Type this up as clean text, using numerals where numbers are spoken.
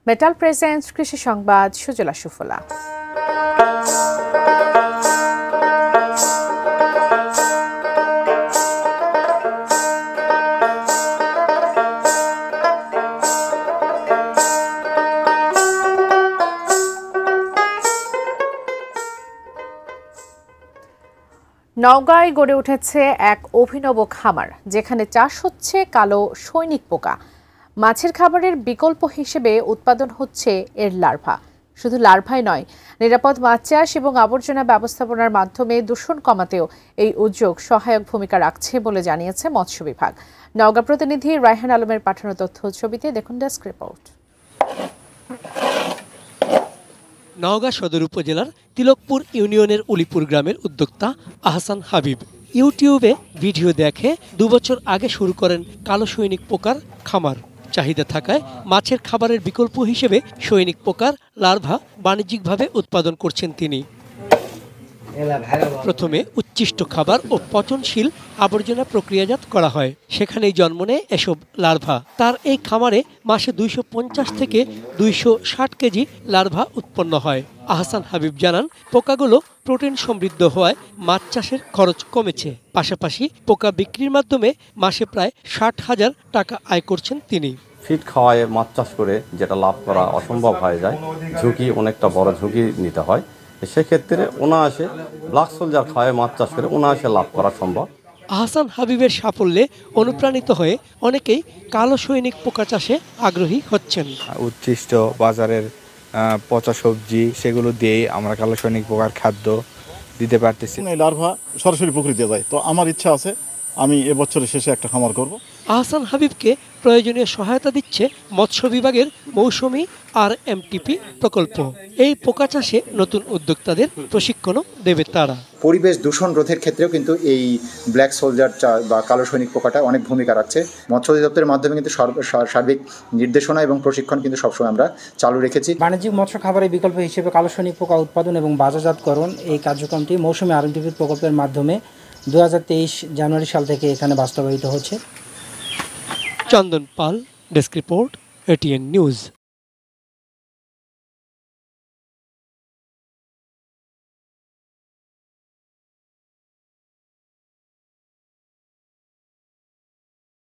Metal presence কৃষি সংবাদ সুজলা সুফলা। নওগাঁয় গড়ে উঠেছে এক অভিনব খামার, যেখানে চাষ হচ্ছে কালো সৈনিক পোকা। মাছের খাবারের বিকল্প হিসেবে উৎপাদন হচ্ছে এর লার্ভা। শুধু লার্ভাই নয়, নিরাপদ মাছ চাষ এবং আবর্জনা ব্যবস্থাপনার মাধ্যমে দূষণ কমাতেও এই উদ্যোগ সহায়ক ভূমিকা রাখছে বলে জানিয়েছে মৎস্য বিভাগ। নওগাঁ প্রতিনিধি রায়হান আলমের পাঠানো তথ্য ছবিতে দেখুন ডেস্ক রিপোর্ট। নওগাঁ সদর উপজেলার তিলকপুর ইউনিয়নের উলিপুর গ্রামের উদ্যোক্তা আহসান হাবিব ইউটিউবে ভিডিও দেখে 2 বছর আগে শুরু করেন কালো সৈনিক পোকার খামার। চাহিদা থাকায় মাছের খাবারের বিকল্প হিসেবে সৈনিক পোকার লার্ভা বাণিজ্যিকভাবে উৎপাদন করছেন তিনি। প্রথমে উচ্ছিষ্ট খাবার ও পচনশীল আবর্জনা প্রক্রিয়াজাত করা হয়, সেখানেই জন্ম নেয় এসব লার্ভা। তার এই খামারে মাসে 250 থেকে 260 কেজি লার্ভা উৎপন্ন হয়। আহসান হাবিব জানান, পোকাগুলো প্রোটিন সমৃদ্ধ হওয়ায় মাছ চাষের খরচ কমেছে। পাশাপাশি পোকা বিক্রির মাধ্যমে মাসে প্রায় 60,000 টাকা আয় করছেন তিনি। ফিড খাওয়ায় মাছ চাষ করে যেটা লাভ করা অসম্ভব হয়ে যায়, অনেকটা বড় ঝুঁকি নিতে হয়। সেক্ষেত্রে অনায়াসে ব্ল্যাক সোলজার খাওয়ায় মাছ চাষ করে অনায়াসে লাভ করা সম্ভব। আহসান হাবিবের সাফল্যে অনুপ্রাণিত হয়ে অনেকেই কালো সৈনিক পোকা চাষে আগ্রহী হচ্ছেন। উচ্ছিষ্ট বাজারের পচা সবজি সেগুলো দিয়ে আমরা কালো সৈনিক পোকার খাদ্য দিতে পারতেছি। এই লার্ভা সরাসরি পুকুরে দিয়ে যায়, তো আমার ইচ্ছা আছে আমি এবছরের শেষে একটা খামার করব। আহসান হাবিবকে প্রয়োজনীয় সহায়তা দিচ্ছে মৎস্য বিভাগের মৌসুমী RMTP প্রকল্প। এই পোকা চাষে নতুন উদ্যোক্তাদের প্রশিক্ষণও দেবে তারা। পরিবেশ দূষণ রোধের ক্ষেত্রেও কিন্তু এই ব্ল্যাক সোলজার বা কালো সৈনিক পোকাটা অনেক ভূমিকা রাখছে। মৎস্য অধিদপ্তরের মাধ্যমে কিন্তু সার্বিক নির্দেশনা এবং প্রশিক্ষণ কিন্তু সবসময় আমরা চালু রেখেছি। বাণিজ্যিক মৎস্য খাবারের বিকল্প হিসেবে কালো সৈনিক পোকা উৎপাদন এবং বাজারজাতকরণ এই কার্যক্রমটি মৌসুমী RMTP প্রকল্পের মাধ্যমে 2023 জানুয়ারি সাল থেকে এখানে বাস্তবায়িত হচ্ছে। চন্দন পাল, ডেস্ক রিপোর্ট, ATN নিউজ।